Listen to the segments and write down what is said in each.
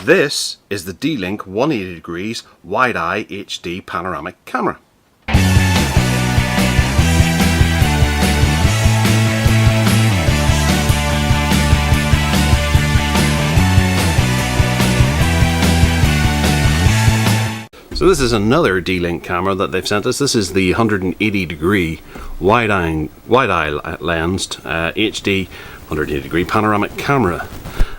This is the D-Link 180 degrees wide-eye HD panoramic camera. So this is another D-Link camera that they've sent us. This is the 180 degree wide-eye lensed HD 180 degree panoramic camera.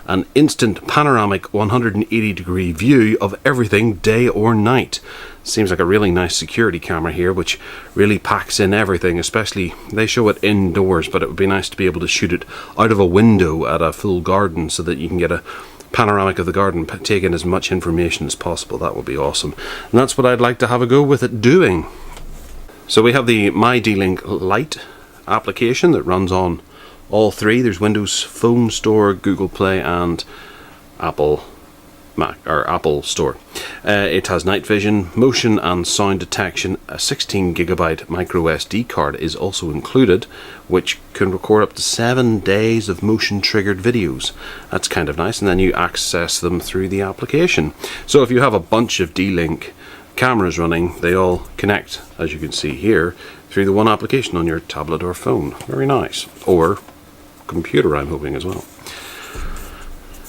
An instant panoramic 180 degree view of everything day or night. Seems like a really nice security camera here, which really packs in everything, especially they show it indoors, but it would be nice to be able to shoot it out of a window at a full garden so that you can get a panoramic of the garden, take in as much information as possible. That would be awesome. And that's what I'd like to have a go with it doing. So we have the Mydlink Lite application that runs on all three. There's Windows Phone Store, Google Play, and Apple Mac or Apple Store. It has night vision, motion and sound detection. A 16GB microSD card is also included, which can record up to 7 days of motion triggered videos. That's kind of nice, and then you access them through the application. So if you have a bunch of D-Link cameras running, they all connect, as you can see here, through the one application on your tablet or phone. Very nice. Or computer, I'm hoping, as well.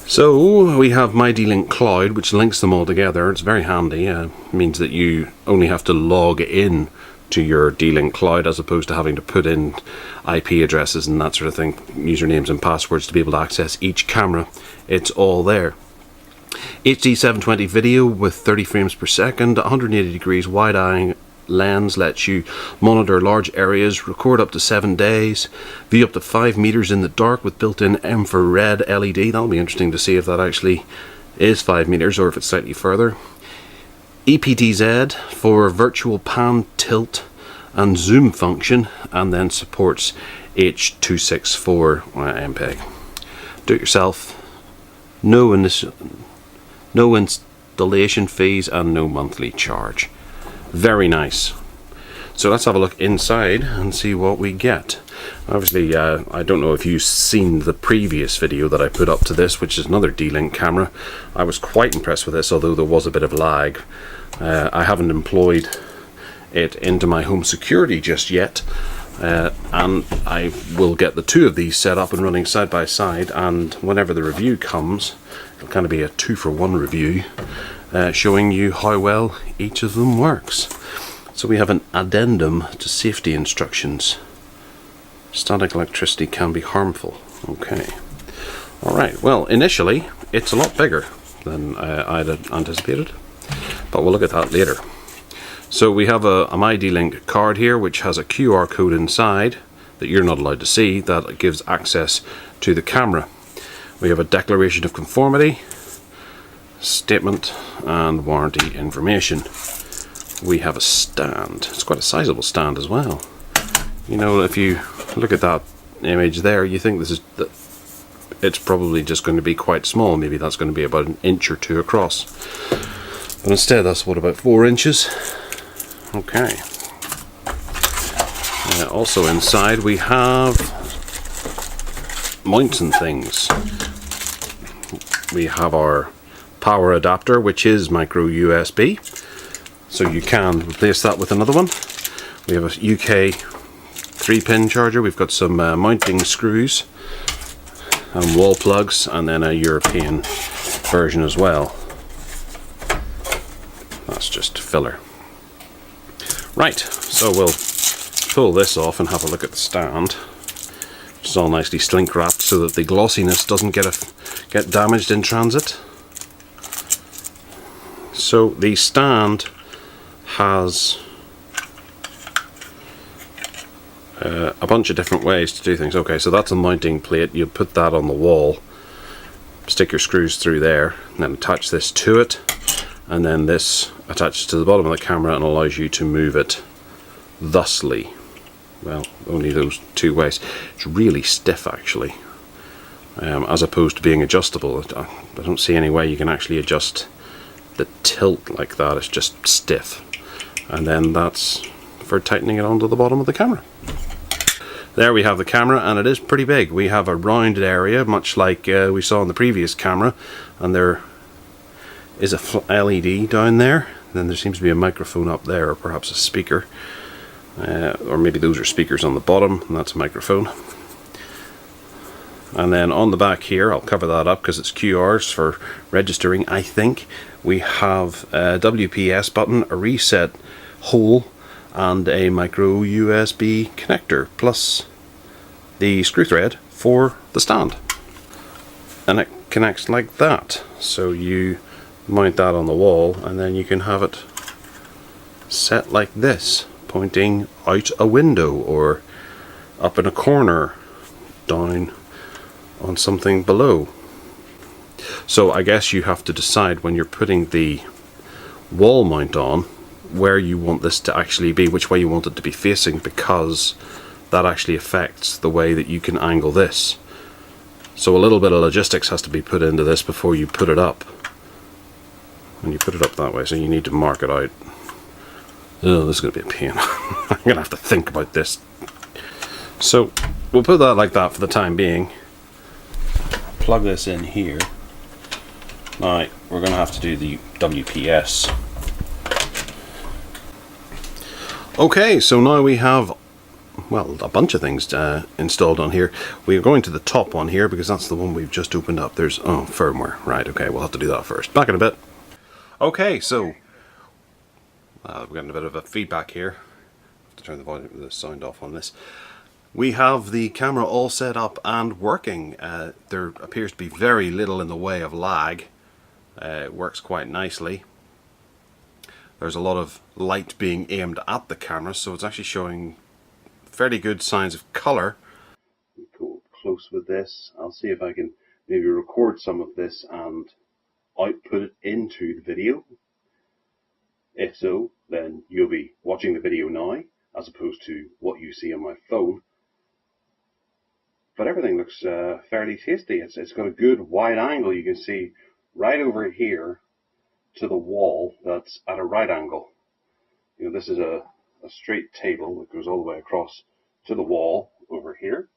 So we have Mydlink Cloud, which links them all together. It's very handy. It means that you only have to log in to your D-Link Cloud as opposed to having to put in IP addresses and that sort of thing, usernames and passwords to be able to access each camera. It's all there. HD 720 video with 30 frames per second, 180 degrees wide-eye lens lets you monitor large areas, record up to 7 days, view up to 5 meters in the dark with built-in infrared LED. That'll be interesting to see if that actually is 5 meters or if it's slightly further. EPTZ for virtual pan, tilt and zoom function, and then supports H.264 MPEG. Do it yourself, no installation fees and no monthly charge. Very nice. So let's have a look inside and see what we get. Obviously, I don't know if you've seen the previous video that I put up to this, which is another D-Link camera. I was quite impressed with this, although there was a bit of lag. I haven't employed it into my home security just yet, and I will get the two of these set up and running side by side, and whenever the review comes, it'll kind of be a 2-for-1 review, showing you how well each of them works. So we have an addendum to safety instructions. Static electricity can be harmful. Okay. Alright, well, initially it's a lot bigger than I'd anticipated, but we'll look at that later. So we have a Mydlink card here, which has a QR code inside that you're not allowed to see, that gives access to the camera. We have a declaration of conformity, statement and warranty information. We have a stand. It's quite a sizable stand as well. You know, if you look at that image there, you think it's probably just going to be quite small. Maybe that's going to be about 1 inch or 2 across, but instead that's what, about 4 inches. Okay. Also inside we have mounting things. We have our power adapter, which is micro USB, so you can replace that with another one. We have a UK 3-pin charger. We've got some mounting screws and wall plugs, and then a European version as well. That's just filler. Right, so we'll pull this off and have a look at the stand, which is all nicely slink wrapped so that the glossiness doesn't get damaged in transit. So the stand has a bunch of different ways to do things. Okay, so that's a mounting plate. You put that on the wall, stick your screws through there, and then attach this to it, and then this attaches to the bottom of the camera and allows you to move it thusly. Well, only those 2 ways. It's really stiff, actually, as opposed to being adjustable. I don't see any way you can actually adjust the tilt like that. It's just stiff, and then that's for tightening it onto the bottom of the camera. There we have the camera, and it is pretty big. We have a rounded area, much like we saw in the previous camera, and they're is a LED down there. Then there seems to be a microphone up there, or perhaps a speaker. Or maybe those are speakers on the bottom, and that's a microphone. And then on the back here, I'll cover that up because it's QRs for registering, I think. We have a WPS button, a reset hole, and a micro USB connector, plus the screw thread for the stand. And it connects like that. So you mount that on the wall, and then you can have it set like this, pointing out a window, or up in a corner, down on something below. So I guess you have to decide when you're putting the wall mount on where you want this to actually be, which way you want it to be facing, because that actually affects the way that you can angle this. So a little bit of logistics has to be put into this before you put it up. And you put it up that way, so you need to mark it out. Oh, this is going to be a pain. I'm going to have to think about this. So we'll put that like that for the time being. Plug this in here. Now we're going to have to do the WPS. Okay, so now we have, well, a bunch of things installed on here. We're going to the top one here because that's the one we've just opened up. There's, oh, firmware. Right, okay, we'll have to do that first. Back in a bit. Okay, so we're getting a bit of a feedback here. I have to turn the volume, the sound off on this. We have the camera all set up and working. There appears to be very little in the way of lag. It works quite nicely. There's a lot of light being aimed at the camera, so it's actually showing fairly good signs of color. Go close with this. I'll see if I can maybe record some of this and output it into the video. If so, then you'll be watching the video now as opposed to what you see on my phone. But everything looks fairly tasty. It's got a good wide angle. You can see right over here to the wall that's at a right angle. You know, this is a straight table that goes all the way across to the wall over here.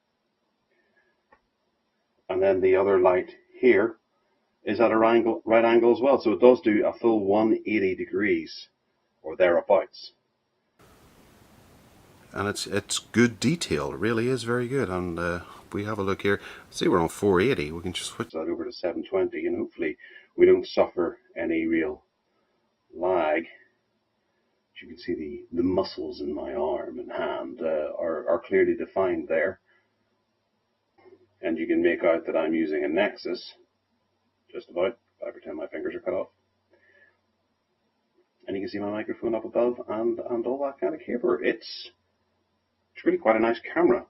And then the other light here is at a right angle as well. So it does do a full 180 degrees or thereabouts. And it's good detail. It really is very good. And we have a look here. See, we're on 480. We can just switch that over to 720, and hopefully we don't suffer any real lag. You can see the muscles in my arm and hand are clearly defined there. And you can make out that I'm using a Nexus. Just about 5 or 10 of my fingers are cut off. And you can see my microphone up above and all that kind of caper. It's really quite a nice camera.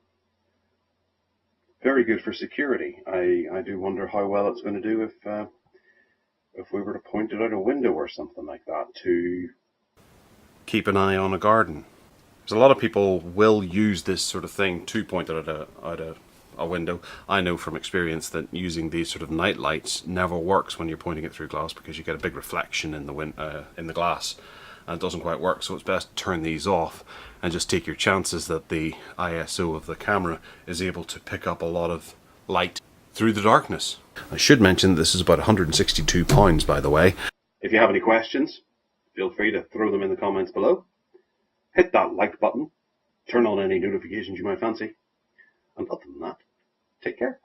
Very good for security. I do wonder how well it's going to do if we were to point it out a window or something like that to keep an eye on a garden. Because a lot of people will use this sort of thing to point it out a window. I know from experience that using these sort of night lights never works when you're pointing it through glass because you get a big reflection in the glass, and it doesn't quite work. So it's best to turn these off and just take your chances that the ISO of the camera is able to pick up a lot of light through the darkness. I should mention this is about 162 pounds, by the way. If you have any questions, feel free to throw them in the comments below. Hit that like button, turn on any notifications you might fancy, and other than that, take care.